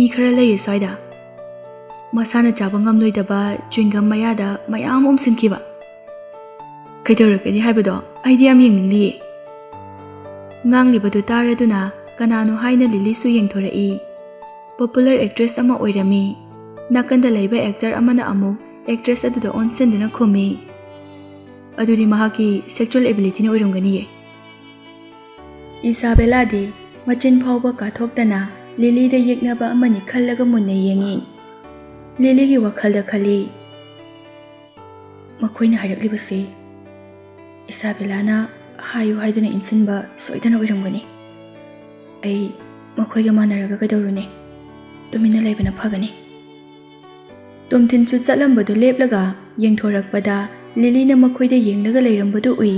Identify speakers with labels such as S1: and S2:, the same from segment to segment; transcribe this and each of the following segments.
S1: ꯃꯤ ꯈꯔ ꯂꯩꯌꯦ ꯁ꯭ꯋꯥꯏꯗ ꯃꯁꯥꯅ ꯆꯥꯕ ꯉꯝꯂꯣꯏꯗꯕ ꯆ꯭ꯋꯤꯡꯒꯝ ꯃꯌꯥꯗ ꯃꯌꯥꯝ ꯑꯣꯝꯁꯤꯟꯈꯤꯕ ꯀꯩꯗꯧꯔꯛꯀꯅꯤ ꯍꯥꯏꯕꯗꯣ ꯑꯩꯗꯤ ꯌꯥꯝ ꯌꯦꯡꯅꯤꯡꯂꯤꯌꯦ ꯉꯥꯡꯂꯤꯕꯗꯨ ꯇꯥꯔꯗꯨꯅ ꯀꯅꯥꯅꯣ ꯍꯥꯏꯅ ꯂꯤꯂꯤꯁꯨ ꯌꯦꯡꯊꯣꯔꯛꯏ ꯄꯣꯄꯨꯂꯔ ꯑꯦꯛꯇ꯭ꯔꯦꯁ ꯑꯃ ꯑꯣꯏꯔꯝꯃꯤ ꯅꯥꯀꯟꯗ ꯂꯩꯕ ꯑꯦꯛꯇꯔ ꯑꯃꯅ ꯑꯃꯨꯛ ꯑꯦꯛꯇ꯭ꯔꯦꯁ ꯑꯗꯨꯗ ꯑꯣꯟꯁꯤꯟꯗꯨꯅ ꯈꯨꯝꯃꯤ ꯑꯗꯨꯗꯤ ꯃꯍꯥꯛꯀꯤ ꯁꯦꯛꯆꯨꯑꯦꯜ ꯑꯦꯕꯤꯂꯤꯇꯤꯅ ꯑꯣꯏꯔꯝꯒꯅꯤꯌꯦ ꯏꯁꯥꯕꯦꯂꯥꯗꯤ ꯃꯆꯤꯟ ꯐꯥꯎꯕ ꯀꯥꯊꯣꯛꯇꯅ ꯂꯤꯂꯤꯗ ꯌꯦꯛꯅꯕ ꯑꯃꯅꯤ ꯈꯜꯂꯒ ꯃꯨꯟꯅ ꯌꯦꯡꯉꯤ ꯂꯤꯂꯤꯒꯤ ꯋꯥꯈꯜꯗ ꯈꯜꯂꯤ ꯃꯈꯣꯏꯅ ꯍꯥꯏꯔꯛꯂꯤꯕꯁꯤ ꯏꯁꯥꯕꯦꯂꯥꯅ ꯍꯥꯏꯌꯨ ꯍꯥꯏꯗꯨꯅ ꯏꯟꯁꯤꯟꯕ ꯁꯣꯏꯗꯅ ꯑꯣꯏꯔꯝꯒꯅꯤ ꯑꯩ ꯃꯈꯣꯏꯒ ꯃꯥꯟꯅꯔꯒ ꯀꯩꯗꯧꯔꯨꯅꯤ ꯇꯨꯃꯤꯟꯅ ꯂꯩꯕꯅ ꯐꯒꯅꯤ ꯇꯣꯝꯊꯤꯟꯁꯨ ꯆꯠꯂꯝꯕꯗꯨ ꯂꯦꯞꯂꯒ ꯌꯦꯡꯊꯣꯔꯛꯄꯗ ꯂꯤꯂꯤꯅ ꯃꯈꯣꯏꯗ ꯌꯦꯡꯂꯒ ꯂꯩꯔꯝꯕꯗꯨ ꯎꯏ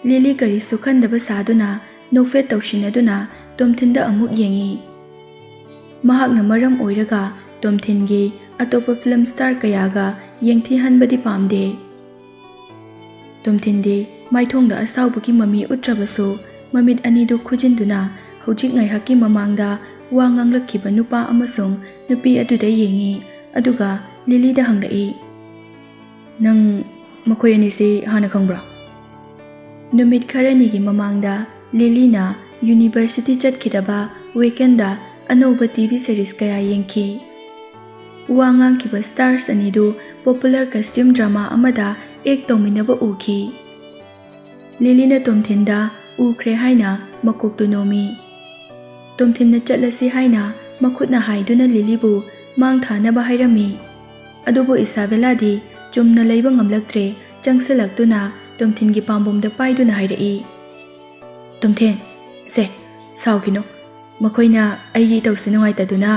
S1: ꯂꯤꯂꯤ ꯀꯔꯤꯁꯨ ꯈꯟꯗꯕ ꯁꯥꯗꯨꯅ ꯅꯣꯛꯐꯦꯠ ꯇꯧꯁꯤꯟꯅꯗꯨꯅ ꯇꯣꯝꯊꯤꯟꯗ ꯑꯃꯨꯛ ꯌꯦꯡꯉꯤ ꯃꯍꯥꯛꯅ ꯃꯔꯝ ꯑꯣꯏꯔꯒ ꯇꯣꯝꯊꯤꯟꯒꯤ ꯑꯇꯣꯞꯄ ꯐꯤꯂꯝ ꯁ꯭ꯇꯥꯔ ꯀꯌꯥꯒ ꯌꯦꯡꯊꯤꯍꯟꯕꯗꯤ ꯄꯥꯝꯗꯦ ꯇꯣꯝꯊꯤꯟꯗꯤ ꯃꯥꯏꯊꯣꯡꯗ ꯑꯁꯥꯎꯕꯒꯤ ꯃꯃꯤ ꯎꯠꯇ꯭ꯔꯕꯁꯨ ꯃꯃꯤꯠ ꯑꯅꯤꯗꯨ ꯈꯨꯖꯤꯟꯗꯨꯅ ꯍꯧꯖꯤꯛ ꯉꯥꯏꯍꯥꯛꯀꯤ ꯃꯃꯥꯡꯗ ꯋꯥ ꯉꯥꯡꯂꯛꯈꯤꯕ ꯅꯨꯄꯥ ꯑꯃꯁꯨꯡ ꯅꯨꯄꯤ ꯑꯗꯨꯗ ꯌꯦꯡꯉꯤ ꯑꯗꯨꯒ ꯂꯤꯂꯤꯗ ꯍꯪꯂꯛꯏ ꯅꯪ ꯃꯈꯣꯏ ꯑꯅꯤꯁꯤ ꯍꯥꯟꯅ ꯈꯪꯕ꯭ꯔꯥ ꯅꯨꯃꯤꯠ ꯈꯔꯅꯤꯒꯤ ꯃꯃꯥꯡꯗ ꯂꯤꯂꯤꯅ ꯌꯨꯅꯤꯚꯔꯁꯤꯇꯤ ꯆꯠꯈꯤꯗꯕ ꯋꯤꯀꯦꯟꯗ ꯑꯅꯧꯕ ꯇꯤꯚꯤ ꯁꯤꯔꯤꯁ ꯀꯌꯥ ꯌꯦꯡꯈꯤ ꯋꯥ ꯉꯥꯡꯈꯤꯕ ꯁ꯭ꯇꯥꯔꯁ ꯑꯅꯤꯗꯨ ꯄꯣꯄꯨꯂꯔ ꯀꯁꯇ꯭ꯌꯨꯝ ꯗ꯭ꯔꯃꯥ ꯑꯃꯗ ꯑꯦꯛ ꯇꯧꯃꯤꯟꯅꯕ ꯎꯈꯤ ꯂꯤꯂꯤꯅ ꯇꯣꯝꯊꯤꯟꯗ ꯎꯈ꯭ꯔꯦ ꯍꯥꯏꯅ ꯃꯀꯣꯛꯇꯨ ꯅꯣꯝꯃꯤ ꯇꯣꯝꯊꯤꯟꯅ ꯆꯠꯂꯁꯤ ꯍꯥꯏꯅ ꯃꯈꯨꯠꯅ ꯍꯥꯏꯗꯨꯅ ꯂꯤꯂꯤꯕꯨ ꯃꯥꯡ ꯊꯥꯅꯕ ꯍꯥꯏꯔꯝꯃꯤ ꯑꯗꯨꯕꯨ ꯏꯁꯥꯕꯦꯂꯥꯗꯤ ꯆꯨꯝꯅ ꯂꯩꯕ ꯉꯝꯂꯛꯇ꯭ꯔꯦ ꯆꯪꯁꯤꯜꯂꯛꯇꯨꯅ ꯇꯣꯝꯊꯤꯟꯒꯤ ꯄꯥꯝꯕꯣꯝꯗ ꯄꯥꯏꯗꯨꯅ ꯍꯥꯏꯔꯛꯏ ꯇꯣꯝꯊꯤꯟ ꯁꯦ ꯁꯥꯎꯈꯤꯅꯨ ꯃꯈꯣꯏꯅ ꯑꯩꯒꯤ ꯏꯇꯧꯁꯤ ꯅꯨꯡꯉꯥꯏꯇꯗꯨꯅ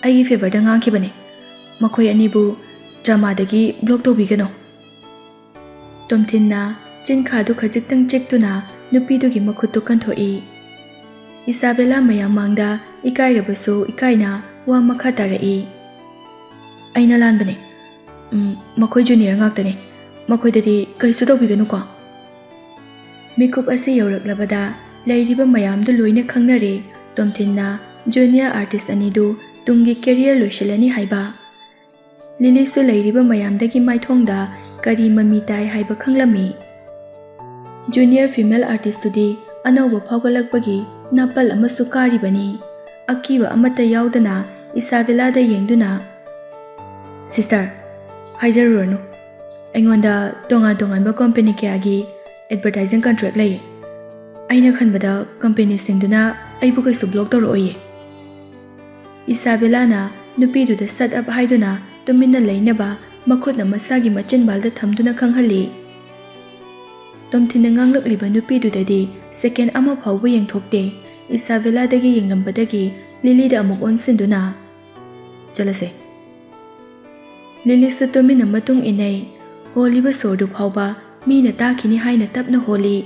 S1: ꯑꯩꯒꯤ ꯐꯦꯚꯔꯗ ꯉꯥꯡꯈꯤꯕꯅꯤ ꯃꯈꯣꯏ ꯑꯅꯤꯕꯨ ꯗ꯭ꯔꯃꯥꯗꯒꯤ ꯕ꯭ꯂꯣꯛ ꯇꯧꯕꯤꯒꯅꯨ ꯇꯣꯝꯊꯤꯟꯅ ꯆꯤꯟꯈꯥꯗꯨ ꯈꯖꯤꯛꯇꯪ ꯆꯤꯛꯇꯨꯅ ꯅꯨꯄꯤꯗꯨꯒꯤ ꯃꯈꯨꯠꯇꯨ ꯀꯟꯊꯣꯛꯏ ꯏꯁꯥꯕꯦꯂꯥ ꯃꯌꯥꯝ ꯃꯥꯡꯗ ꯏꯀꯥꯏꯔꯕꯁꯨ ꯏꯀꯥꯏꯅ ꯋꯥ ꯃꯈꯥ ꯇꯥꯔꯛꯏ ꯑꯩꯅ ꯂꯥꯟꯕꯅꯦ ꯃꯈꯣꯏ ꯖꯨꯅꯤꯌꯔ ꯉꯥꯛꯇꯅꯤ ꯃꯈꯣꯏꯗꯗꯤ ꯀꯔꯤꯁꯨ ꯇꯧꯕꯤꯒꯅꯨꯀꯣ ꯃꯤꯀꯨꯞ ꯑꯁꯤ ꯌꯧꯔꯛꯂꯕꯗ ꯂꯩꯔꯤꯕ ꯃꯌꯥꯝꯗꯨ ꯂꯣꯏꯅ ꯈꯪꯅꯔꯦ ꯇꯣꯝꯊꯤꯟꯅ ꯖꯨꯅꯤꯌꯔ ꯑꯥꯔꯇꯤꯁ ꯑꯅꯤꯗꯨ ꯇꯨꯡꯒꯤ ꯀꯦꯔꯤꯌꯔ ꯂꯣꯏꯁꯤꯜꯂꯅꯤ ꯍꯥꯏꯕ ꯂꯤꯂꯤꯁꯨ ꯂꯩꯔꯤꯕ ꯃꯌꯥꯝꯗꯒꯤ ꯃꯥꯏꯊꯣꯡꯗ ꯀꯔꯤ ꯃꯃꯤ ꯇꯥꯏ ꯍꯥꯏꯕ ꯈꯪꯂꯝꯃꯤ ꯖꯨꯅꯤꯌꯔ ꯐꯤꯃꯦꯜ ꯑꯥꯔꯇꯤꯁꯇꯨꯗꯤ ꯑꯅꯧꯕ ꯐꯥꯎꯒꯠꯂꯛꯄꯒꯤ ꯅꯥꯄꯜ ꯑꯃꯁꯨ ꯀꯥꯔꯤꯕꯅꯤ ꯑꯀꯤꯕ ꯑꯃꯠꯇ ꯌꯥꯎꯗꯅ ꯏꯁꯥꯕꯦꯂꯥꯗ ꯌꯦꯡꯗꯨꯅ ꯁꯤꯁꯇꯔ ꯍꯥꯏꯖꯔꯨꯔꯅꯨ ꯑꯩꯉꯣꯟꯗ ꯇꯣꯉꯥꯟ ꯇꯣꯉꯥꯟꯕ ꯀꯝꯄꯦꯅꯤ ꯀꯌꯥꯒꯤ ꯑꯦꯗꯚꯔꯇꯥꯏꯖꯤꯡ ꯀꯟꯇ꯭ꯔꯦꯛ ꯂꯩ ꯑꯩꯅ ꯈꯟꯕꯗ ꯀꯝꯄꯦꯅꯤꯁꯤꯡꯗꯨꯅ ꯑꯩꯕꯨ ꯀꯩꯁꯨ ꯕ꯭ꯂꯣꯛ ꯇꯧꯔꯛꯑꯣꯏꯌꯦ ꯏꯁꯥꯕꯦꯂꯥꯅ ꯅꯨꯄꯤꯗꯨꯗ ꯁꯠ ꯑꯞ ꯍꯥꯏꯗꯨꯅ ꯇꯨꯃꯤꯟꯅ ꯂꯩꯅꯕ ꯃꯈꯨꯠꯅ ꯃꯁꯥꯒꯤ ꯃꯆꯤꯟꯕꯥꯜꯗ ꯊꯝꯗꯨꯅ ꯈꯪꯍꯜꯂꯤ ꯇꯣꯝꯊꯤꯟꯅ ꯉꯥꯡꯂꯛꯂꯤꯕ ꯅꯨꯄꯤꯗꯨꯗꯗꯤ ꯁꯦꯀꯦꯟ ꯑꯃ ꯐꯥꯎꯕ ꯌꯦꯡꯊꯣꯛꯇꯦ ꯏꯁꯥꯕꯦꯂꯥꯗꯒꯤ ꯌꯦꯡꯂꯝꯕꯗꯒꯤ ꯂꯤꯂꯤꯗ ꯑꯃꯨꯛ ꯑꯣꯟꯁꯤꯟꯗꯨꯅ ꯆꯠꯂꯁꯦ ꯂꯤꯂꯤꯁꯨ ꯇꯨꯃꯤꯟꯅ ꯃꯇꯨꯡ ꯏꯟꯅꯩ ꯍꯣꯜꯂꯤꯕ ꯁꯣꯔꯗꯨ ꯐꯥꯎꯕ ꯃꯤꯅ ꯇꯥꯈꯤꯅꯤ ꯍꯥꯏꯅ ꯇꯞꯅ ꯍꯣꯜꯂꯤ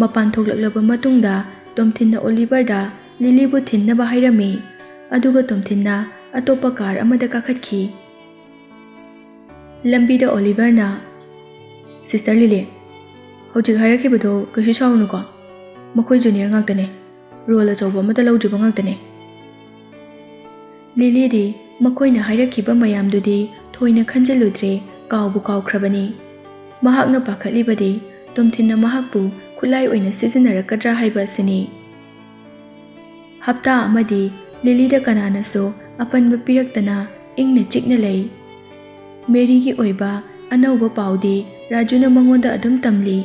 S1: ꯃꯄꯥꯟ ꯊꯣꯛꯂꯛꯂꯕ ꯃꯇꯨꯡꯗ ꯇꯣꯝꯊꯤꯟꯅ ꯑꯣꯂꯤꯚꯔꯗ ꯂꯤꯂꯤꯕꯨ ꯊꯤꯟꯅꯕ ꯍꯥꯏꯔꯝꯃꯤ ꯑꯗꯨꯒ ꯇꯣꯝꯊꯤꯟꯅ ꯑꯇꯣꯞꯄ ꯀꯥꯔ ꯑꯃꯗ ꯀꯥꯈꯠꯈꯤ ꯂꯝꯕꯤꯗ ꯑꯣꯂꯤꯚꯔꯅ ꯁꯤꯁꯇꯔ ꯂꯤꯂꯤ ꯍꯧꯖꯤꯛ ꯍꯥꯏꯔꯛꯈꯤꯕꯗꯣ ꯀꯩꯁꯨ ꯁꯥꯎꯔꯨꯅꯨꯀꯣ ꯃꯈꯣꯏ ꯖꯨꯅꯤꯌꯔ ꯉꯥꯛꯇꯅꯦ ꯔꯣꯜ ꯑꯆꯧꯕ ꯑꯃꯠꯇ ꯂꯧꯗ꯭ꯔꯤꯕ ꯉꯥꯛꯇꯅꯦ ꯂꯤꯂꯤꯗꯤ ꯃꯈꯣꯏꯅ ꯍꯥꯏꯔꯛꯈꯤꯕ ꯃꯌꯥꯝꯗꯨꯗꯤ ꯊꯣꯏꯅ ꯈꯟꯖꯤꯜꯂꯨꯗ꯭ꯔꯦ ꯀꯥꯎꯕꯨ ꯀꯥꯎꯈ꯭ꯔꯕꯅꯤ ꯃꯍꯥꯛꯅ ꯄꯥꯈꯠꯂꯤꯕꯗꯤ ꯇꯣꯝꯊꯤꯟꯅ ꯃꯍꯥꯛꯄꯨ ꯈꯨꯠꯂꯥꯏ ꯑꯣꯏꯅ ꯁꯤꯖꯤꯟꯅꯔꯛꯀꯗ꯭ꯔꯥ ꯍꯥꯏꯕ ꯑꯁꯤꯅꯤ ꯍꯞꯇꯥ ꯑꯃꯗꯤ ꯂꯤꯂꯤꯗ ꯀꯅꯥꯅꯁꯨ ꯑꯄꯟꯕ ꯄꯤꯔꯛꯇꯅ ꯏꯪꯅ ꯆꯤꯛꯅ ꯂꯩ ꯃꯦꯔꯤꯒꯤ ꯑꯣꯏꯕ ꯑꯅꯧꯕ ꯄꯥꯎꯗꯤ ꯔꯥꯖꯨꯅ ꯃꯉꯣꯟꯗ ꯑꯗꯨꯝ ꯇꯝꯂꯤ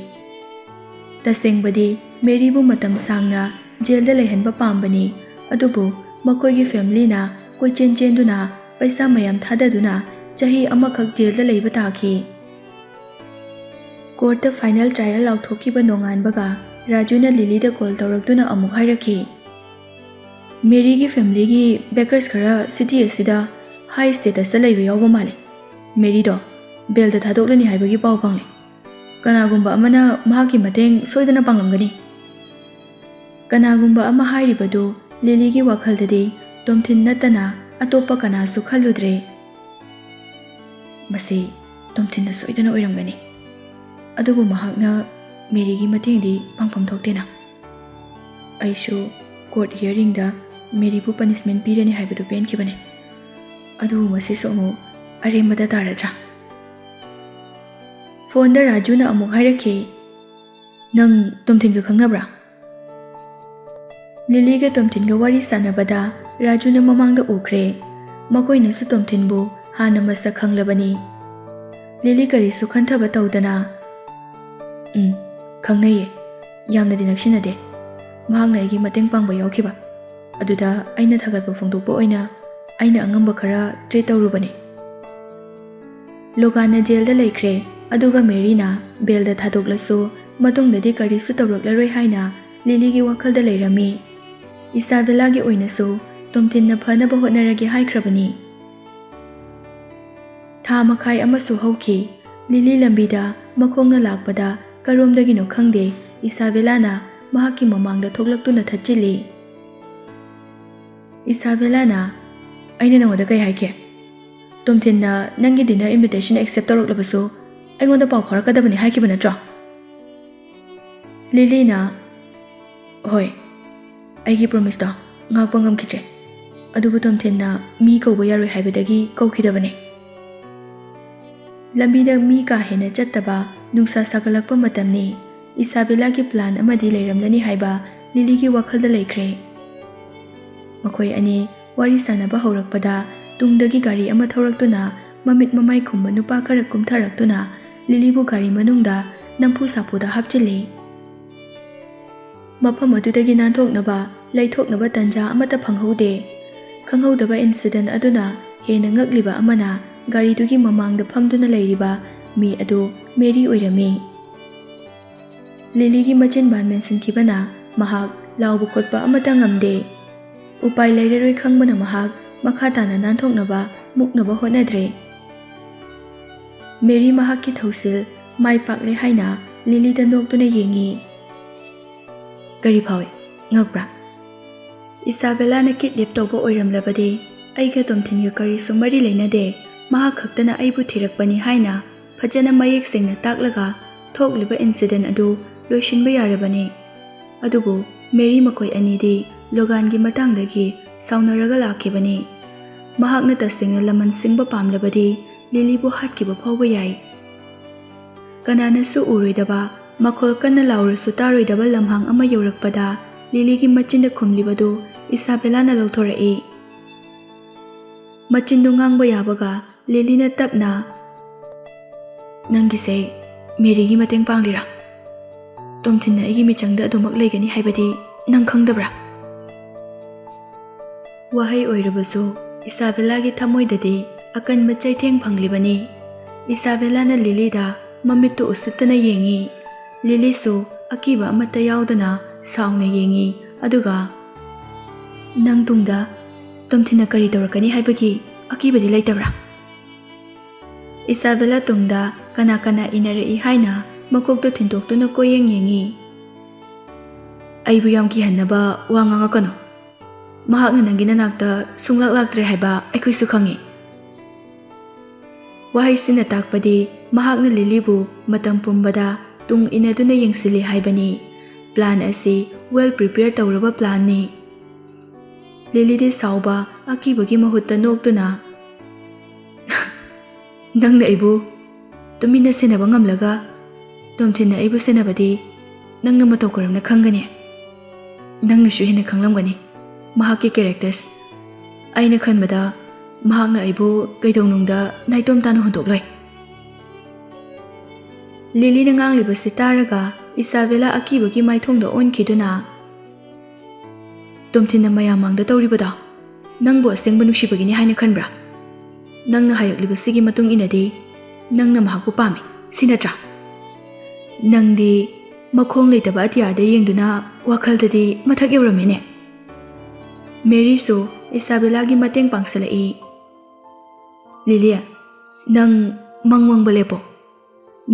S1: ꯇꯁꯦꯡꯕꯗꯤ ꯃꯦꯔꯤꯕꯨ ꯃꯇꯝ ꯁꯥꯡꯅ ꯖꯦꯜꯗ ꯂꯩꯍꯟꯕ ꯄꯥꯝꯕꯅꯤ ꯑꯗꯨꯕꯨ ꯃꯈꯣꯏꯒꯤ ꯐꯦꯃꯤꯂꯤꯅ ꯀꯣꯏꯆꯦꯟ ꯆꯦꯟꯗꯨꯅ ꯄꯩꯁꯥ ꯃꯌꯥꯝ ꯊꯥꯗꯗꯨꯅ ꯆꯍꯤ ꯑꯃꯈꯛ ꯖꯦꯜꯗ ꯂꯩꯕ ꯇꯥꯈꯤ ꯀꯣꯔꯠꯇ ꯐꯥꯏꯅꯦꯜ ꯇ꯭ꯔꯥꯌꯦꯜ ꯂꯥꯎꯊꯣꯛꯈꯤꯕ ꯅꯣꯡꯉꯥꯟꯕꯒ ꯔꯥꯖꯨꯅ ꯂꯤꯂꯤꯗ ꯀꯣꯜ ꯇꯧꯔꯛꯇꯨꯅ ꯑꯃꯨꯛ ꯍꯥꯏꯔꯛꯈꯤ ꯃꯦꯔꯤꯒꯤ ꯐꯦꯃꯤꯂꯤꯒꯤ ꯕꯦꯀꯔꯁ ꯈꯔ ꯁꯤꯇꯤ ꯑꯁꯤꯗ ꯍꯥꯏ ꯁ꯭ꯇꯦꯇꯁꯇ ꯂꯩꯕ ꯌꯥꯎꯕ ꯃꯥꯜꯂꯦ ꯃꯦꯔꯤꯗꯣ ꯕꯦꯜꯗ ꯊꯥꯗꯣꯛꯂꯅꯤ ꯍꯥꯏꯕꯒꯤ ꯄꯥꯎ ꯐꯪꯂꯦ ꯀꯅꯥꯒꯨꯝꯕ ꯑꯃꯅ ꯃꯍꯥꯛꯀꯤ ꯃꯇꯦꯡ ꯁꯣꯏꯗꯅ ꯄꯥꯡꯂꯝꯒꯅꯤ ꯀꯅꯥꯒꯨꯝꯕ ꯑꯃ ꯍꯥꯏꯔꯤꯕꯗꯨ ꯂꯤꯂꯤꯒꯤ ꯋꯥꯈꯜꯗꯗꯤ ꯇꯣꯝꯊꯤꯟ ꯅꯠꯇꯅ ꯑꯇꯣꯞꯄ ꯀꯅꯥꯁꯨ ꯈꯜꯂꯨꯗ꯭ꯔꯦ ꯃꯁꯤ ꯇꯣꯝꯊꯤꯟꯅ ꯁꯣꯏꯗꯅ ꯑꯣꯏꯔꯝꯒꯅꯤ ꯑꯗꯨꯕꯨ ꯃꯍꯥꯛꯅ ꯃꯦꯔꯤꯒꯤ ꯃꯇꯦꯡꯗꯤ ꯄꯥꯡꯐꯝ ꯊꯣꯛꯇꯦꯅ ꯑꯩꯁꯨ ꯀꯣꯔꯠ ꯍꯤꯌꯔꯤꯡꯗ ꯃꯦꯔꯤꯕꯨ ꯄꯅꯤꯁꯃꯦꯟ ꯄꯤꯔꯅꯤ ꯍꯥꯏꯕꯗꯨ ꯄꯦꯟꯈꯤꯕꯅꯤ ꯑꯗꯨ ꯃꯁꯤꯁꯨ ꯑꯃꯨꯛ ꯑꯔꯦꯝꯕꯗ ꯇꯥꯔꯗ꯭ꯔꯥ ꯐꯣꯟꯗ ꯔꯥꯖꯨꯅ ꯑꯃꯨꯛ ꯍꯥꯏꯔꯛꯈꯤ ꯅꯪ ꯇꯣꯝꯊꯤꯟꯒ ꯈꯪꯅꯕ꯭ꯔꯥ ꯂꯤꯂꯤꯒ ꯇꯣꯝꯊꯤꯟꯒ ꯋꯥꯔꯤ ꯁꯥꯟꯅꯕꯗ ꯔꯥꯖꯨꯅ ꯃꯃꯥꯡꯗ ꯎꯈ꯭ꯔꯦ ꯃꯈꯣꯏꯅꯁꯨ ꯇꯣꯝꯊꯤꯟꯕꯨ ꯍꯥꯟꯅ ꯃꯁꯛ ꯈꯪꯂꯕꯅꯤ ꯂꯤꯂꯤ ꯀꯔꯤꯁꯨ ꯈꯟꯊꯕ ꯇꯧꯗꯅ ꯈꯪꯅꯩꯌꯦ ꯌꯥꯝꯅꯗꯤ ꯅꯛꯁꯤꯟꯅꯗꯦ ꯃꯍꯥꯛꯅ ꯑꯩꯒꯤ ꯃꯇꯦꯡ ꯄꯥꯡꯕ ꯌꯥꯎꯈꯤꯕ ꯑꯗꯨꯗ ꯑꯩꯅ ꯊꯥꯒꯠꯄ ꯐꯣꯡꯗꯣꯛꯄ ꯑꯣꯏꯅ ꯑꯩꯅ ꯑꯉꯝꯕ ꯈꯔ ꯇ꯭ꯔꯤꯠ ꯇꯧꯔꯨꯕꯅꯤ ꯂꯣꯒꯥꯟꯅ ꯖꯦꯜꯗ ꯂꯩꯈ꯭ꯔꯦ ꯑꯗꯨꯒ ꯃꯦꯔꯤꯅ ꯕꯦꯜꯗ ꯊꯥꯗꯣꯛꯂꯁꯨ ꯃꯇꯨꯡꯗꯗꯤ ꯀꯔꯤꯁꯨ ꯇꯧꯔꯛꯂꯔꯣꯏ ꯍꯥꯏꯅ ꯂꯤꯂꯤꯒꯤ ꯋꯥꯈꯜꯗ ꯂꯩꯔꯝꯃꯤ ꯏꯁꯥꯕꯦꯂꯥꯒꯤ ꯑꯣꯏꯅꯁꯨ ꯇꯣꯝꯊꯤꯟꯅ ꯐꯅꯕ ꯍꯣꯠꯅꯔꯒꯦ ꯍꯥꯏꯈ꯭ꯔꯕꯅꯤ ꯊꯥ ꯃꯈꯥꯏ ꯑꯃꯁꯨ ꯍꯧꯈꯤ ꯂꯤꯂꯤ ꯂꯝꯕꯤꯗ ꯃꯈꯣꯡꯅ ꯂꯥꯛꯄꯗ ꯀꯔꯣꯝꯗꯒꯤꯅꯣ ꯈꯪꯗꯦ ꯏꯁꯥꯕꯦꯂꯥꯅ ꯃꯍꯥꯛꯀꯤ ꯃꯃꯥꯡꯗ ꯊꯣꯛꯂꯛꯇꯨꯅ ꯊꯠꯆꯤꯜꯂꯤ ꯏꯁꯥꯕꯦꯂꯥꯅ ꯑꯩꯅ ꯅꯉꯣꯟꯗ ꯀꯩ ꯍꯥꯏꯒꯦ ꯇꯣꯝꯊꯤꯟꯅ ꯅꯪꯒꯤ ꯗꯤꯅꯔ ꯏꯟꯚꯤꯇꯦꯁꯟ ꯑꯦꯛꯁꯦꯞ ꯇꯧꯔꯛꯂꯕꯁꯨ ꯑꯩꯉꯣꯟꯗ ꯄꯥꯎ ꯐꯥꯎꯔꯛꯀꯗꯕꯅꯤ ꯍꯥꯏꯈꯤꯕ ꯅꯠꯇ꯭ꯔꯣ ꯂꯤꯂꯤꯅ ꯍꯣꯏ ꯑꯩꯒꯤ ꯄ꯭ꯔꯣꯃꯤꯁꯇꯣ ꯉꯥꯛꯄ ꯉꯝꯈꯤꯗ꯭ꯔꯦ ꯑꯗꯨꯕꯨ ꯇꯣꯝꯊꯤꯟꯅ ꯃꯤ ꯀꯧꯕ ꯌꯥꯔꯣꯏ ꯍꯥꯏꯕꯗꯒꯤ ꯀꯧꯈꯤꯗꯕꯅꯤ ꯂꯝꯕꯤꯗ ꯃꯤ ꯀꯥ ꯍꯦꯟꯅ ꯆꯠꯇꯕ ꯅꯨꯡꯁꯥ ꯁꯥꯒꯠꯂꯛꯄ ꯃꯇꯝꯅꯤ ꯏꯁꯥꯕꯦꯂꯥꯒꯤ ꯄ꯭ꯂꯥꯟ ꯑꯃꯗꯤ ꯂꯩꯔꯝꯂꯅꯤ ꯍꯥꯏꯕ ꯂꯤꯂꯤꯒꯤ ꯋꯥꯈꯜꯗ ꯂꯩꯈ꯭ꯔꯦ ꯃꯈꯣꯏ ꯑꯅꯤ ꯋꯥꯔꯤ ꯁꯥꯟꯅꯕ ꯍꯧꯔꯛꯄꯗ ꯇꯨꯡꯗꯒꯤ ꯒꯥꯔꯤ ꯑꯃ ꯊꯧꯔꯛꯇꯨꯅ ꯃꯃꯤꯠ ꯃꯃꯥꯏ ꯈꯨꯝꯕ ꯅꯨꯄꯥ ꯈꯔ ꯀꯨꯝꯊꯔꯛꯇꯨꯅ ꯂꯤꯂꯤꯕꯨ ꯒꯥꯔꯤ ꯃꯅꯨꯡꯗ ꯅꯝꯐꯨ ꯁꯥꯐꯨꯗ ꯍꯥꯞꯆꯤꯜꯂꯤ ꯃꯐꯝ ꯑꯗꯨꯗꯒꯤ ꯅꯥꯟꯊꯣꯛꯅꯕ ꯂꯩꯊꯣꯛꯅꯕ ꯇꯟꯖꯥ ꯑꯃꯠꯇ ꯐꯪꯍꯧꯗꯦ ꯈꯪꯍꯧꯗꯕ ꯏꯟꯁꯤꯗꯦꯟ ꯑꯗꯨꯅ ꯍꯦꯟꯅ ꯉꯛꯂꯤꯕ ꯑꯃꯅ ꯒꯥꯔꯤꯗꯨꯒꯤ ꯃꯃꯥꯡꯗ ꯐꯝꯗꯨꯅ ꯂꯩꯔꯤꯕ ꯃꯤ ꯑꯗꯨ ꯃꯦꯔꯤ ꯑꯣꯏꯔꯝꯃꯤ ꯂꯤꯂꯤꯒꯤ ꯃꯆꯤꯟꯕꯥꯟ ꯃꯦꯟꯁꯤꯟꯈꯤꯕꯅ ꯃꯍꯥꯛ ꯂꯥꯎꯕ ꯈꯣꯠꯄ ꯑꯃꯠꯇ ꯉꯝꯗꯦ ꯎꯄꯥꯏ ꯂꯩꯔꯔꯣꯏ ꯈꯪꯕꯅ ꯃꯍꯥꯛ ꯃꯈꯥ ꯇꯥꯅ ꯅꯥꯟꯊꯣꯛꯅꯕ ꯃꯨꯛꯅꯕ ꯍꯣꯠꯅꯗ꯭ꯔꯦ ꯃꯦꯔꯤ ꯃꯍꯥꯛꯀꯤ ꯊꯧꯁꯤꯜ ꯃꯥꯏ ꯄꯥꯛꯂꯦ ꯍꯥꯏꯅ ꯂꯤꯂꯤꯗ ꯅꯣꯛꯇꯨꯅ ꯌꯦꯡꯉꯤ ꯀꯔꯤ ꯐꯥꯎꯏ ꯉꯛꯄ꯭ꯔꯥ ꯏꯁꯥꯕꯦꯂꯥꯅ ꯀꯤꯠꯅꯦꯞ ꯇꯧꯕ ꯑꯣꯏꯔꯝꯂꯕꯗꯤ ꯑꯩꯒ ꯇꯣꯝꯊꯤꯟꯒ ꯀꯔꯤꯁꯨ ꯃꯔꯤ ꯂꯩꯅꯗꯦ ꯃꯍꯥꯛ ꯈꯛꯇꯅ ꯑꯩꯕꯨ ꯊꯤꯔꯛꯄꯅꯤ ꯍꯥꯏꯅ ꯐꯖꯅ ꯃꯌꯦꯛ ꯁꯦꯡꯅ ꯇꯥꯛꯂꯒ ꯊꯣꯛꯂꯤꯕ ꯏꯟꯁꯤꯗꯦꯟ ꯑꯗꯨ ꯂꯣꯏꯁꯤꯟꯕ ꯌꯥꯔꯕꯅꯤ ꯑꯗꯨꯕꯨ ꯃꯦꯔꯤ ꯃꯈꯣꯏ ꯑꯅꯤꯗꯤ ꯂꯣꯒꯥꯟꯒꯤ ꯃꯇꯥꯡꯗꯒꯤ ꯁꯥꯎꯅꯔꯒ ꯂꯥꯛꯈꯤꯕꯅꯤ ꯃꯍꯥꯛꯅ ꯇꯁꯦꯡꯅ ꯂꯃꯟ ꯁꯤꯡꯕ ꯄꯥꯝꯂꯕꯗꯤ ꯂꯤꯂꯤꯕꯨ ꯍꯥꯠꯈꯤꯕ ꯐꯥꯎꯕ ꯌꯥꯏ ꯀꯅꯥꯅꯁꯨ ꯎꯔꯣꯏꯗꯕ ꯃꯈꯣꯜ ꯀꯟꯅ ꯂꯥꯎꯔꯁꯨ ꯇꯥꯔꯣꯏꯗꯕ ꯂꯝꯍꯥꯡ ꯑꯃ ꯌꯧꯔꯛꯄꯗ ꯂꯤꯂꯤꯒꯤ ꯃꯆꯤꯟꯗ ꯈꯨꯝꯂꯤꯕꯗꯨ ꯏꯁꯥꯕꯦꯂꯥꯅ ꯂꯧꯊꯣꯔꯛꯏ ꯃꯆꯤꯟꯗꯨ ꯉꯥꯡꯕ ꯌꯥꯕꯒ ꯂꯤꯂꯤꯅ ꯇꯞꯅ ꯅꯪꯒꯤꯁꯦ ꯃꯦꯔꯤꯒꯤ ꯃꯇꯦꯡ ꯄꯥꯡꯂꯤꯔꯥ ꯇꯣꯝꯊꯤꯟꯅ ꯑꯩꯒꯤ ꯃꯤꯆꯪꯗ ꯑꯗꯨꯃꯛ ꯂꯩꯒꯅꯤ ꯍꯥꯏꯕꯗꯤ ꯅꯪ ꯈꯪꯗꯕ꯭ꯔꯥ ꯋꯥꯍꯩ ꯑꯣꯏꯔꯕꯁꯨ ꯏꯁꯥꯕꯦꯂꯥꯒꯤ ꯊꯃꯣꯏꯗꯗꯤ ꯑꯀꯟꯕ ꯆꯩꯊꯦꯡ ꯐꯪꯂꯤꯕꯅꯤ ꯏꯁꯥꯕꯦꯂꯥꯅ ꯂꯤꯂꯤꯗ ꯃꯃꯤꯠꯇꯨ ꯎꯁꯤꯠꯇꯅ ꯌꯦꯡꯉꯤ ꯂꯤꯂꯤꯁꯨ ꯑꯀꯤꯕ ꯑꯃꯠꯇ ꯌꯥꯎꯗꯅ ꯁꯥꯎꯅ ꯌꯦꯡꯉꯤ ꯑꯗꯨꯒ ꯅꯪ ꯇꯨꯡꯗ ꯇꯣꯝꯊꯤꯟꯅ ꯀꯔꯤ ꯇꯧꯔꯛꯀꯅꯤ ꯍꯥꯏꯕꯒꯤ ꯑꯀꯤꯕꯗꯤ ꯂꯩꯇꯕ꯭ꯔꯥ ꯏꯁꯥꯕꯦꯂꯥ ꯇꯨꯡꯗ ꯀꯅꯥ ꯀꯅꯥ ꯏꯅꯔꯛꯏ ꯍꯥꯏꯅ ꯃꯀꯣꯛꯇꯨ ꯊꯤꯟꯗꯣꯛꯇꯨꯅ ꯀꯣꯌꯦꯡ ꯌꯦꯡꯉꯤ ꯑꯩꯕꯨ ꯌꯥꯝ ꯀꯤꯍꯟꯅꯕ ꯋꯥ ꯉꯥꯡꯉꯛꯀꯅꯨ ꯃꯍꯥꯛꯅ ꯅꯪꯒꯤ ꯅꯅꯥꯛꯇ ꯁꯨꯡꯂꯥꯛ ꯂꯥꯛꯇ꯭ꯔꯦ ꯍꯥꯏꯕ ꯑꯩꯈꯣꯏꯁꯨ ꯈꯪꯉꯤ ꯋꯥꯍꯩꯁꯤꯅ ꯇꯥꯛꯄꯗꯤ ꯃꯍꯥꯛꯅ ꯂꯤꯂꯤꯕꯨ ꯃꯇꯝ ꯄꯨꯝꯕꯗ ꯇꯨꯡ ꯏꯟꯅꯗꯨꯅ ꯌꯦꯡꯁꯤꯜꯂꯤ ꯍꯥꯏꯕꯅꯤ ꯄ꯭ꯂꯥꯟ ꯑꯁꯤ ꯋꯦꯜ ꯄ꯭ꯔꯤꯄꯦꯌꯔ ꯇꯧꯔꯕ ꯄ꯭ꯂꯥꯟꯅꯤ ꯂꯤꯂꯤꯗꯤ ꯁꯥꯎꯕ ꯑꯀꯤꯕꯒꯤ ꯃꯍꯨꯠꯇ ꯅꯣꯛꯇꯨꯅ ꯅꯪꯅ ꯑꯩꯕꯨ ꯇꯨꯃꯤꯟꯅ ꯁꯦꯟꯅꯕ ꯉꯝꯂꯒ ꯇꯣꯝꯊꯤꯟꯅ ꯑꯩꯕꯨ ꯁꯦꯟꯅꯕꯗꯤ ꯅꯪꯅ ꯃꯇꯧ ꯀꯔꯝꯅ ꯈꯪꯒꯅꯤ ꯅꯪꯅꯁꯨ ꯍꯦꯟꯅ ꯈꯪꯂꯝꯒꯅꯤ ꯃꯍꯥꯛꯀꯤ ꯀꯦꯔꯦꯛꯇꯔꯁ ꯑꯩꯅ ꯈꯟꯕꯗ ꯃꯍꯥꯛꯅ ꯑꯩꯕꯨ ꯀꯩꯗꯧꯅꯨꯡꯗ ꯅꯥꯏꯇꯣꯝ ꯇꯥꯅ ꯍꯨꯟꯗꯣꯛꯂꯣꯏ ꯂꯤꯂꯤꯅ ꯉꯥꯡꯂꯤꯕꯁꯤ ꯇꯥꯔꯒ ꯏꯁꯥꯕꯦꯂꯥ ꯑꯀꯤꯕꯒꯤ ꯃꯥꯏꯊꯣꯡꯗ ꯑꯣꯟꯈꯤꯗꯨꯅ ꯇꯣꯝꯊꯤꯟꯅ ꯃꯌꯥꯝ ꯃꯥꯡꯗ ꯇꯧꯔꯤꯕꯗꯣ ꯅꯪꯕꯨ ꯑꯁꯦꯡꯕ ꯅꯨꯡꯁꯤꯕꯒꯤꯅꯤ ꯍꯥꯏꯅ ꯈꯟꯕ꯭ꯔꯥ ꯅꯪꯅ ꯍꯥꯏꯔꯛꯂꯤꯕꯁꯤꯒꯤ ꯃꯇꯨꯡ ꯏꯟꯅꯗꯤ ꯅꯪꯅ ꯃꯍꯥꯛꯄꯨ ꯄꯥꯝꯃꯤ ꯁꯤ ꯅꯠꯇ꯭ꯔꯥ ꯅꯪꯗꯤ ꯃꯈꯣꯡ ꯂꯩꯇꯕ ꯑꯇꯤꯌꯥꯗ ꯌꯦꯡꯗꯨꯅ ꯋꯥꯈꯜꯗꯗꯤ ꯃꯊꯛ ꯌꯧꯔꯝꯃꯤꯅꯦ ꯃꯦꯔꯤꯁꯨ ꯏꯁꯥꯕꯦꯂꯥꯒꯤ ꯃꯇꯦꯡ ꯄꯥꯡꯁꯤꯜꯂꯛꯏ ꯂꯤꯂꯤ ꯅꯪ ꯃꯪꯕ ꯂꯦꯞꯄꯣ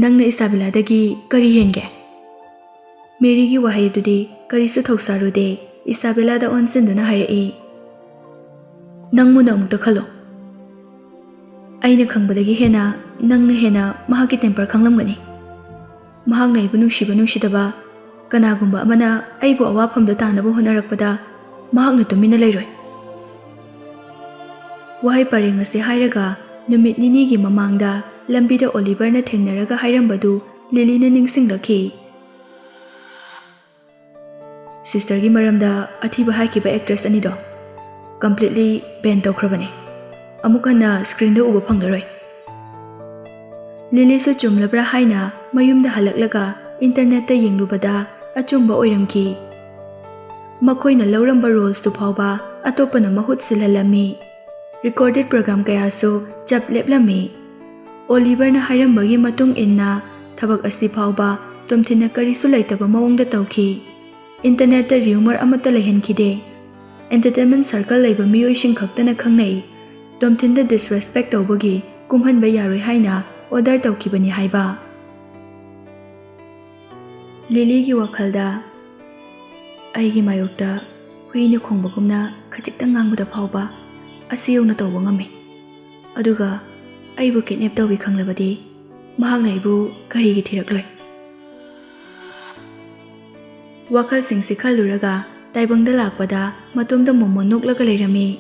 S1: ꯅꯪꯅ ꯏꯁꯥꯕꯦꯂꯥꯗꯒꯤ ꯀꯔꯤ ꯍꯦꯟꯒꯦ ꯃꯦꯔꯤꯒꯤ ꯋꯥꯍꯩꯗꯨꯗꯤ ꯀꯔꯤꯁꯨ ꯊꯧꯁꯥꯔꯨꯗꯦ ꯏꯁꯥꯕꯦꯂꯥꯗ ꯑꯣꯟꯁꯤꯟꯗꯨꯅ ꯍꯥꯏꯔꯛꯏ ꯅꯪ ꯃꯨꯟꯅ ꯑꯃꯨꯛꯇ ꯈꯜꯂꯣ ꯑꯩꯅ ꯈꯪꯕꯗꯒꯤ ꯍꯦꯟꯅ ꯅꯪꯅ ꯍꯦꯟꯅ ꯃꯍꯥꯛꯀꯤ ꯇꯦꯝꯄꯔ ꯈꯪꯂꯝꯒꯅꯤ ꯃꯍꯥꯛꯅ ꯑꯩꯕꯨ ꯅꯨꯡꯁꯤꯕ ꯅꯨꯡꯁꯤꯗꯕ ꯀꯅꯥꯒꯨꯝꯕ ꯑꯃꯅ ꯑꯩꯕꯨ ꯑꯋꯥꯐꯝꯗ ꯇꯥꯅꯕ ꯍꯣꯠꯅꯔꯛꯄꯗ ꯃꯍꯥꯛꯅ ꯇꯨꯃꯤꯟꯅ ꯂꯩꯔꯣꯏ Wahai pareng ase hairaga numit nini gi mamangda lambida Oliver na thengnaraga hairambadu Lily na ningsinglakhi. Sister gi maramda athiba haikiba actress anido completely ban tawkhrabani. Amukana screen da uba phanglaroi. Lily su chumlabra haina mayumda halaklaga internet ta yenglubada achumba oiramki. Makoina lauramba roles tu phawba atopana mahut silhalami. Recorded program kaya so chap leplami. Oliver na hairambagi matung inna thabak asi phawba tomthina karisu laitaba mawongda tawki. Internet ta rumor amata lehenkide. Entertainment circle laiba miyoising khaktana khangnai. Tomthinda disrespect tawbagi kumhanba yaroi haina order tawkibani haiba. Lily gi wakhalda aigi mayokta huina khongbagumna khachikta ngangbada phawba asiyona tawba ngame. Aduga aibu kidnap tawbi khanglabadi mahakna ibu karigi thirakloi. Wakal singsi khaluraga taibangda lakpada matumda momo noklaga leirami.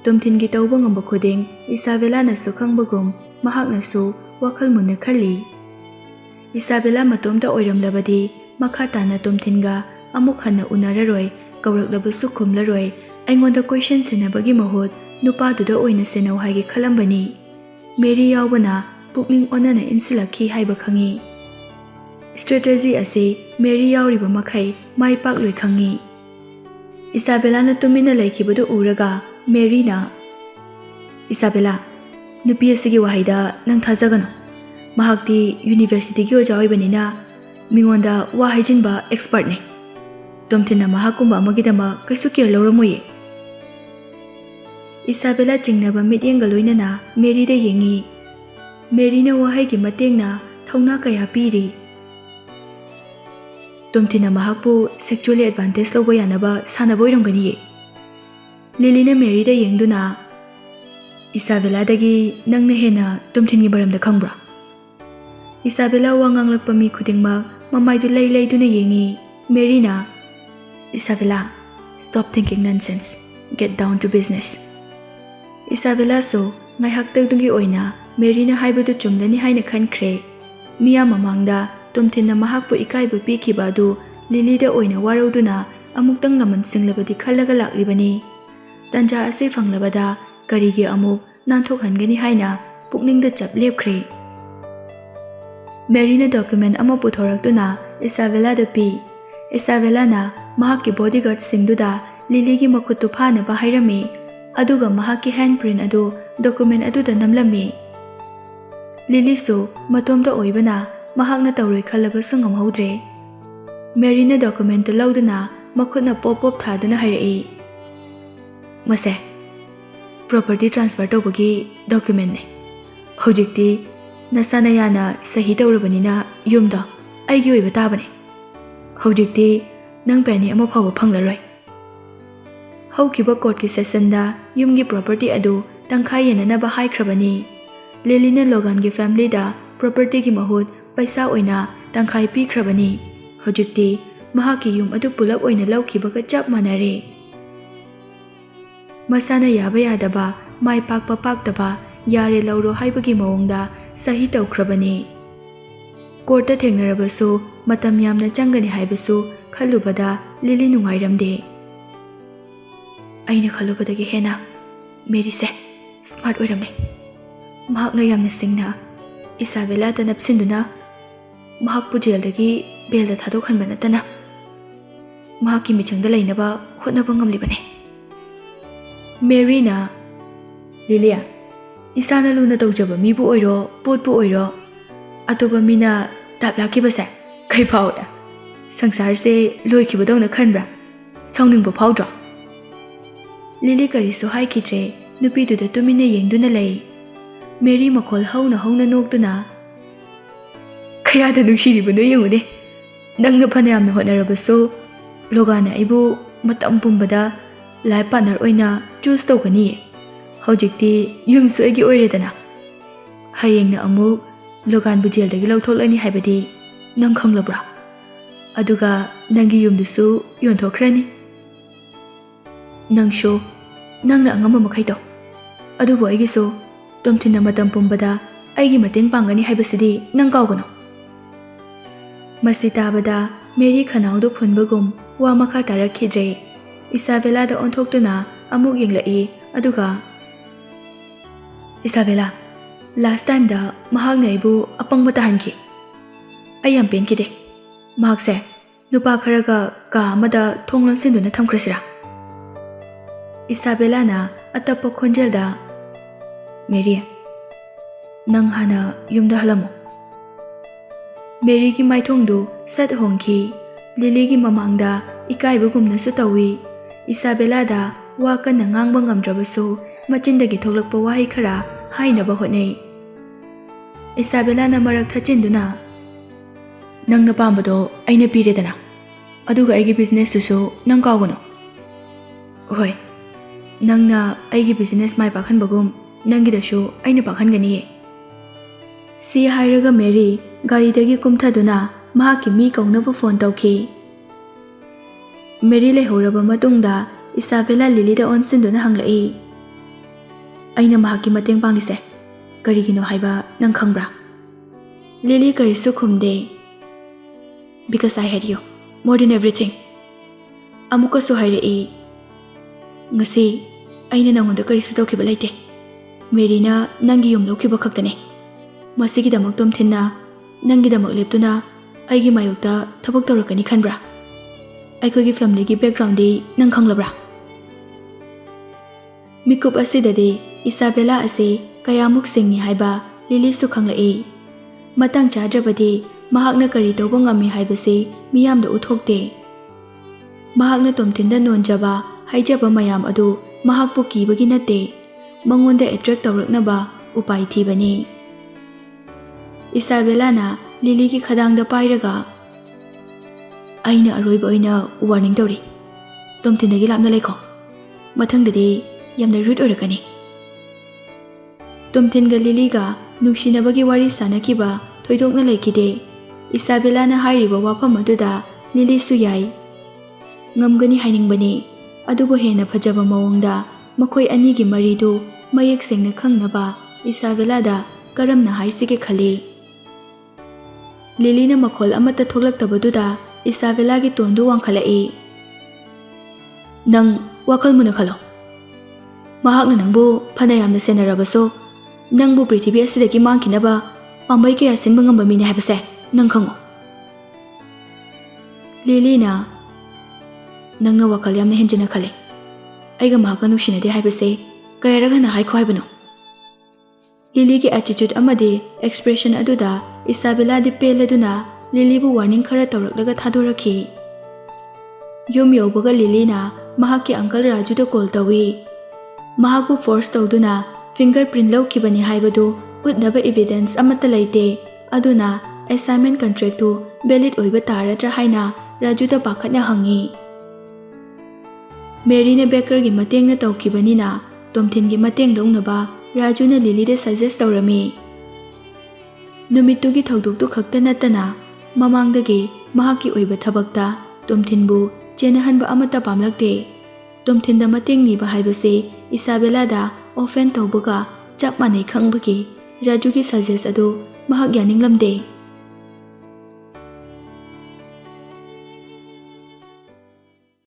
S1: Tomthingi tawba ngamba khuding Isabella na su khangbagum mahakna su wakal munna khali. Isabella matumda oiramlabadi makhatana tomthinga amuk hanna unararoi kawraklabasu khumlaroi aingonda question senabagi mahut nupa duda oina senau haigi khalambani. Mary yawbana pukning onana insilakhi haiba khangi. Strategy ase Mary yawriba makhai mai pakloi khangi. Isabella na tumina laikibadu uraga Mary na Isabella nupi asigi wahaida nang thajagano. Mahakti university gi oja oibanina mingonda wa haijinba expert ne. Tomthina mahakumba amagidama kaisu care lawramoye. Isabella chingnaba mityenga loinana Mary da yengi. Mary na wahai gi matengna thauna kaya piri. Tomthina mahakpu sexually advantage lawba yanaba sanaba oiramgani. Lily na Mary da yengduna Isabella dagi nangna hena tomthingi baramda khangbra. Isabella wa nganglakpa mi khudingmak mamaidu laiduna yengi. Mary na Isabella, stop thinking nonsense. Get down to business. Isabella so ngaihak tagdungi oina Mary na haibadu chumdani haina khankhre. Miya mamangda tomthinna mahakpu ikaibu pikhiba adu Lily da oina warauduna amuktang naman singlabadi khalaga laklibani. Tanja ase fanglabada karigi amuk nanthokhanggani haina pukningda chap lepkhre. Mary na document ama puthoraktuna Isabella da pi. Isabella na mahakki bodyguard singduda Lily gi makhutu phana ba hairami. Aduga mahakki handprint adu document adu da namlami. Lily so matomda oibana mahakna tawroi khalaba sangam haudre. Mary na document lauduna makhutna pop thaduna hairai. Mase property transfer tawbagi document ne. Hojikti nasana yana sahi tawrabanina yumda aigi oiba tabane. Hojikti nang penny ama phawa phanglaroi. Haukiba court ki session da yumgi property adu tangkhai yenanaba haikhrabani. Lily na Logan gi family da property gi mahut paisa oina tangkhai pikhrabani. Hojikti mahaki yum adu pulap oina lawkhibaga chap manare. Masana yaba yadaba mai pakpa paktaba yare lawro haibagi mawongda sahi tawkhrabani. Court thengnarabasu matam yamna changani haibasu khalubada Lily nungairamde. Aina khalubadagi hena Mary se smart oiramne. Mahakna yamna singna Isabella ta napsinduna mahakpu jaildagi belda thadokhanba natana mahakki michangda lainaba hotnaba ngamlibane. Mary na Lilia isana luna tawjaba mibu oiro potpu oiro atoba mina taplakibase kai phawda sangsar se loikibadawna khanbra sauningba phawdra. Lily karisu haikidre nupiduda tumina yengduna lei. Mary makhol hauna noktuna kayada nungsiribano yengune nangna phanayamna hotnarabasu Logana aibu matam pumbada life partner oina choose tawgani. Hojikti yumsu agi oiredana hayengna amuk Logan bu jaildagi lawtholani haibadi nang khanglabra. Aduga nangi yumdusu yontokhrani. Nangsho nangna angama makhai taw ꯑꯗꯨꯕꯨ ꯑꯩꯒꯤꯁꯨ ꯇꯣꯝꯊꯤꯟꯅ ꯃꯇꯝ ꯄꯨꯝꯕꯗ ꯑꯩꯒꯤ ꯃꯇꯦꯡ ꯄꯥꯡꯒꯅꯤ ꯍꯥꯏꯕꯁꯤꯗꯤ ꯅꯪ ꯀꯥꯎꯒꯅꯨ꯫ ꯃꯁꯤ ꯇꯥꯕꯗ ꯃꯦꯔꯤ ꯈꯅꯥꯎꯗꯨ ꯐꯨꯟꯕꯒꯨꯝ ꯋꯥ ꯃꯈꯥ ꯇꯥꯔꯛꯈꯤꯗ꯭ꯔꯦ꯫ ꯏꯁꯥꯕꯦꯂꯥꯗ ꯑꯣꯟꯊꯣꯛꯇꯨꯅ ꯑꯃꯨꯛ ꯌꯦꯡꯂꯛꯏ ꯑꯗꯨꯒ ꯏꯁꯥꯕꯦꯂꯥ, ꯂꯥꯁ ꯇꯥꯏꯝꯗ ꯃꯍꯥꯛꯅ ꯑꯩꯕꯨ ꯑꯄꯪꯕ ꯇꯥꯍꯟꯈꯤ꯫ ꯑꯩ ꯌꯥꯝ ꯄꯦꯟꯈꯤꯗꯦ꯫ ꯃꯍꯥꯛꯁꯦ ꯅꯨꯄꯥ ꯈꯔꯒ ꯀꯥ ꯑꯃꯗ ꯊꯣꯡ ꯂꯣꯟꯁꯤꯟꯗꯨꯅ ꯊꯝꯈ꯭ꯔꯁꯤꯔꯥ? ꯏꯁꯥꯕꯦꯂꯥꯅ ꯑꯇꯞꯄ ꯈꯣꯟꯖꯦꯜꯗ ꯃꯦꯔꯤ, ꯅꯪ ꯍꯥꯟꯅ ꯌꯨꯝꯗ ꯍꯜꯂꯝꯃꯨ꯫ ꯃꯦꯔꯤꯒꯤ ꯃꯥꯏꯊꯣꯡꯗꯨ ꯁꯠ ꯍꯣꯡꯈꯤ꯫ ꯂꯤꯂꯤꯒꯤ ꯃꯃꯥꯡꯗ ꯏꯀꯥꯏꯕꯒꯨꯝꯅꯁꯨ ꯇꯧꯏ꯫ ꯏꯁꯥꯕꯦꯂꯥꯗ ꯋꯥ ꯀꯟꯅ ꯉꯥꯡꯕ ꯉꯝꯗ꯭ꯔꯕꯁꯨ ꯃꯆꯤꯟꯗꯒꯤ ꯊꯣꯛꯂꯛꯄ ꯋꯥꯍꯩ ꯈꯔ ꯍꯥꯏꯅꯕ ꯍꯣꯠꯅꯩ꯫ ꯏꯁꯥꯕꯦꯂꯥꯅ ꯃꯔꯛ ꯊꯠꯆꯤꯟꯗꯨꯅ ꯅꯪꯅ ꯄꯥꯝꯕꯗꯣ ꯑꯩꯅ ꯄꯤꯔꯦꯗꯅ, ꯑꯗꯨꯒ ꯑꯩꯒꯤ ꯕꯤꯖꯤꯅꯦꯁꯇꯨꯁꯨ ꯅꯪ ꯀꯥꯎꯒꯅꯨ꯫ ꯍꯣꯏ, ꯅꯪꯅ ꯑꯩꯒꯤ ꯕꯤꯖꯤꯅꯦꯁ ꯃꯥꯏ ꯄꯥꯛꯍꯟꯕꯒꯨꯝ ꯅꯪꯒꯤꯗꯁꯨ ꯑꯩꯅ ꯄꯥꯛꯍꯟꯒꯅꯤꯌꯦ꯫ ꯁꯤ ꯍꯥꯏꯔꯒ ꯃꯦꯔꯤ ꯒꯥꯔꯤꯗꯒꯤ ꯀꯨꯝꯊꯗꯨꯅ ꯃꯍꯥꯛꯀꯤ ꯃꯤ ꯀꯧꯅꯕ ꯐꯣꯟ ꯇꯧꯈꯤ꯫ ꯃꯦꯔꯤ ꯂꯩꯍꯧꯔꯕ ꯃꯇꯨꯡꯗ ꯏꯁꯥꯕꯦꯂꯥ ꯂꯤꯂꯤꯗ ꯑꯣꯟꯁꯤꯟꯗꯨꯅ ꯍꯪꯂꯛꯏ, ꯑꯩꯅ ꯃꯍꯥꯛꯀꯤ ꯃꯇꯦꯡ ꯄꯥꯡꯂꯤꯁꯦ ꯀꯔꯤꯒꯤꯅꯣ ꯍꯥꯏꯕ ꯅꯪ ꯈꯪꯕ꯭ꯔꯥ? ꯂꯤꯂꯤ ꯀꯔꯤꯁꯨ ꯈꯨꯝꯗꯦ꯫ Because I hate you more than everything. ꯑꯃꯨꯛꯀꯁꯨ ꯍꯥꯏꯔꯛꯏ, ꯉꯁꯤ ꯑꯩꯅ ꯅꯪꯉꯣꯟꯗ ꯀꯔꯤꯁꯨ ꯇꯧꯈꯤꯕ ꯂꯩꯇꯦ꯫ ꯃꯦꯔꯤꯅ ꯅꯪꯒꯤ ꯌꯨꯝ ꯂꯧꯈꯤꯕ ꯈꯛꯇꯅꯤ꯫ ꯃꯁꯤꯒꯤꯗꯃꯛ ꯇꯣꯝꯊꯤꯟꯅ ꯅꯪꯒꯤꯗꯃꯛ ꯂꯦꯞꯇꯨꯅ ꯑꯩꯒꯤ ꯃꯥꯌꯣꯛꯇ ꯊꯕꯛ ꯇꯧꯔꯛꯀꯅꯤ ꯈꯟꯕ꯭ꯔꯥ? ꯑꯩꯈꯣꯏꯒꯤ ꯐꯦꯃꯤꯂꯤꯒꯤ ꯕꯦꯛꯒ꯭ꯔꯥꯎꯟꯗꯤ ꯅꯪ ꯈꯪꯂꯕ꯭ꯔꯥ? ꯃꯤꯀꯨꯞ ꯑꯁꯤꯗꯗꯤ ꯏꯁꯥꯕꯦꯂꯥ ꯑꯁꯤ ꯀꯌꯥꯃꯨꯛ ꯁꯤꯡꯉꯤ ꯍꯥꯏꯕ ꯂꯤꯂꯤꯁꯨ ꯈꯪꯂꯛꯏ꯫ ꯃꯇꯥꯡ ꯆꯥꯗ꯭ꯔꯕꯗꯤ ꯃꯍꯥꯛꯅ ꯀꯔꯤ ꯇꯧꯕ ꯉꯝꯃꯤ ꯍꯥꯏꯕꯁꯤ ꯃꯤꯌꯥꯝꯗ ꯎꯠꯊꯣꯛꯇꯦ꯫ ꯃꯍꯥꯛꯅ ꯇꯣꯝꯊꯤꯟꯗ ꯅꯣꯟꯖꯕ ꯍꯥꯏꯖꯕ ꯃꯌꯥꯝ ꯑꯗꯨ ꯃꯍꯥꯛꯄꯨ ꯀꯤꯕꯒꯤ ꯅꯠꯇꯦ, ꯃꯉꯣꯟꯗ ꯑꯦꯇ꯭ꯔꯦꯛ ꯇꯧꯔꯛꯅꯕ ꯎꯄꯥꯏ ꯊꯤꯕꯅꯤ꯫ ꯏꯁꯥꯕꯦꯂꯥꯅ ꯂꯤꯂꯤꯒꯤ ꯈꯗꯥꯡꯗ ꯄꯥꯏꯔꯒ ꯑꯩꯅ ꯑꯔꯣꯏꯕ ꯑꯣꯏꯅ ꯋꯥꯔꯅꯤꯡ ꯇꯧꯔꯤ, ꯇꯣꯝꯊꯤꯟꯗꯒꯤ ꯂꯥꯞꯅ ꯂꯩꯈꯣ, ꯃꯊꯪꯗꯗꯤ ꯌꯥꯝꯅ ꯔꯨꯠ ꯑꯣꯏꯔꯛꯀꯅꯤ꯫ ꯇꯣꯝꯊꯤꯟꯒ ꯂꯤꯂꯤꯒ ꯅꯨꯡꯁꯤꯅꯕꯒꯤ ꯋꯥꯔꯤ ꯁꯥꯅꯈꯤꯕ ꯊꯣꯏꯗꯣꯛꯅ ꯂꯩꯈꯤꯗꯦ꯫ ꯏꯁꯥꯕꯦꯂꯥꯅ ꯍꯥꯏꯔꯤꯕ ꯋꯥꯐꯝ ꯑꯗꯨꯗ ꯂꯤꯂꯤꯁꯨ ꯌꯥꯏ, ꯉꯝꯒꯅꯤ ꯍꯥꯏꯅꯤꯡꯕꯅꯤ, ꯑꯗꯨꯕꯨ ꯍꯦꯟꯅ ꯐꯖꯕ ꯃꯑꯣꯡꯗ ꯃꯈꯣꯏ ꯑꯅꯤꯒꯤ ꯃꯔꯤꯗꯨ ꯃꯌꯦꯛ ꯁꯦꯡꯅ ꯈꯪꯅꯕ ꯏꯁꯥꯕꯦꯂꯥꯗ ꯀꯔꯝꯅ ꯍꯥꯏꯁꯤꯒꯦ ꯈꯜꯂꯤ꯫ ꯂꯤꯂꯤꯅ ꯃꯈꯣꯜ ꯑꯃꯠꯇ ꯊꯣꯛꯂꯛꯇꯕꯗꯨꯗ ꯏꯁꯥꯕꯦꯂꯥꯒꯤ ꯇꯣꯟꯗꯨ ꯋꯥꯡꯈꯠꯂꯛꯏ, ꯅꯪ ꯋꯥꯈꯜ ꯃꯨꯟꯅ ꯈꯜꯂꯣ꯫ ꯃꯍꯥꯛꯅ ꯅꯪꯕꯨ ꯐꯅ ꯌꯥꯝꯅ ꯁꯦꯟꯅꯔꯕꯁꯨ ꯅꯪꯕꯨ ꯄ꯭ꯔꯤꯊꯤꯕꯤ ꯑꯁꯤꯗꯒꯤ ꯃꯥꯡꯈꯤꯅꯕ ꯄꯥꯝꯕꯩ ꯀꯌꯥ ꯁꯤꯟꯕ ꯉꯝꯕ ꯃꯤꯅꯤ ꯍꯥꯏꯕꯁꯦ ꯅꯪ ꯈꯪꯉꯣ꯫ ꯂꯤꯂꯤꯅ ꯅꯪꯅ ꯋꯥꯈꯜ ꯌꯥꯝꯅ ꯍꯦꯟꯖꯤꯟꯅ ꯈꯜꯂꯦ, ꯑꯩꯒ ꯃꯍꯥꯛꯀ ꯅꯨꯡꯁꯤꯅꯗꯦ ꯍꯥꯏꯕꯁꯦ ꯀꯌꯥꯔꯛ ꯍꯟꯅ ꯍꯥꯏꯈꯣ ꯍꯥꯏꯕꯅꯣ? ꯂꯤꯂꯤꯒꯤ ꯑꯦꯇꯤꯆꯨꯗ ꯑꯃꯗꯤ ꯑꯦꯛꯁꯄ꯭ꯔꯦꯁꯟ ꯑꯗꯨꯗ ꯏꯁꯥꯕꯦꯂꯥꯗꯤ ꯄꯦꯜꯂꯗꯨꯅ ꯂꯤꯂꯤꯕꯨ ꯋꯥꯔꯅꯤꯡ ꯈꯔ ꯇꯧꯔꯛꯂꯒ ꯊꯥꯗꯣꯔꯛꯈꯤ꯫ ꯌꯨꯝ ꯌꯧꯕꯒ ꯂꯤꯂꯤꯅ ꯃꯍꯥꯛꯀꯤ ꯑꯪꯀꯜ ꯔꯥꯖꯨꯗ ꯀꯣꯜ ꯇꯧꯏ꯫ ꯃꯍꯥꯛꯄꯨ ꯐꯣꯔꯁ ꯇꯧꯗꯨꯅ ꯐꯤꯡꯒꯔ ꯄ꯭ꯔꯤꯟ ꯂꯧꯈꯤꯕꯅꯤ ꯍꯥꯏꯕꯗꯨ ꯎꯠꯅꯕ ꯏꯚꯤꯗꯦꯟꯁ ꯑꯃꯠꯇ ꯂꯩꯇꯦ, ꯑꯗꯨꯅ ꯑꯦꯁꯥꯏꯟꯃꯦꯟ ꯀꯟꯇ꯭ꯔꯦꯛꯇꯨ ꯚꯦꯂꯤꯗ ꯑꯣꯏꯕ ꯇꯥꯔꯗ꯭ꯔꯥ ꯍꯥꯏꯅ ꯔꯥꯖꯨꯗ ꯄꯥꯈꯠꯅ ꯍꯪꯉꯤ꯫ ꯃꯦꯔꯤꯅ ꯕꯦꯀꯔꯒꯤ ꯃꯇꯦꯡꯅ ꯇꯧꯈꯤꯕꯅꯤꯅ ꯇꯣꯝꯊꯤꯟꯒꯤ ꯃꯇꯦꯡ ꯂꯧꯅꯕ ꯔꯥꯖꯨꯅ ꯂꯤꯂꯤꯗ ꯁꯖꯦꯁ ꯇꯧꯔꯝꯃꯤ꯫ ꯅꯨꯃꯤꯠꯇꯨꯒꯤ ꯊꯧꯗꯣꯛꯇꯨ ꯈꯛꯇ ꯅꯠꯇꯅ ꯃꯃꯥꯡꯗꯒꯤ ꯃꯍꯥꯛꯀꯤ ꯑꯣꯏꯕ ꯊꯕꯛꯇ ꯇꯣꯝꯊꯤꯟꯕꯨ ꯆꯦꯟꯅꯍꯟꯕ ꯑꯃꯠꯇ ꯄꯥꯝꯂꯛꯇꯦ꯫ ꯇꯣꯝꯊꯤꯟꯗ ꯃꯇꯦꯡ ꯅꯤꯕ ꯍꯥꯏꯕꯁꯤ ꯏꯁꯥꯕꯦꯂꯥꯗ ꯑꯣꯐꯦꯟ ꯇꯧꯕꯒ ꯆꯞ ꯃꯥꯟꯅꯩ ꯈꯪꯕꯒꯤ ꯔꯥꯖꯨꯒꯤ ꯁꯖꯦꯁ ꯑꯗꯨ ꯃꯍꯥꯛ ꯌꯥꯅꯤꯡꯂꯝꯗꯦ꯫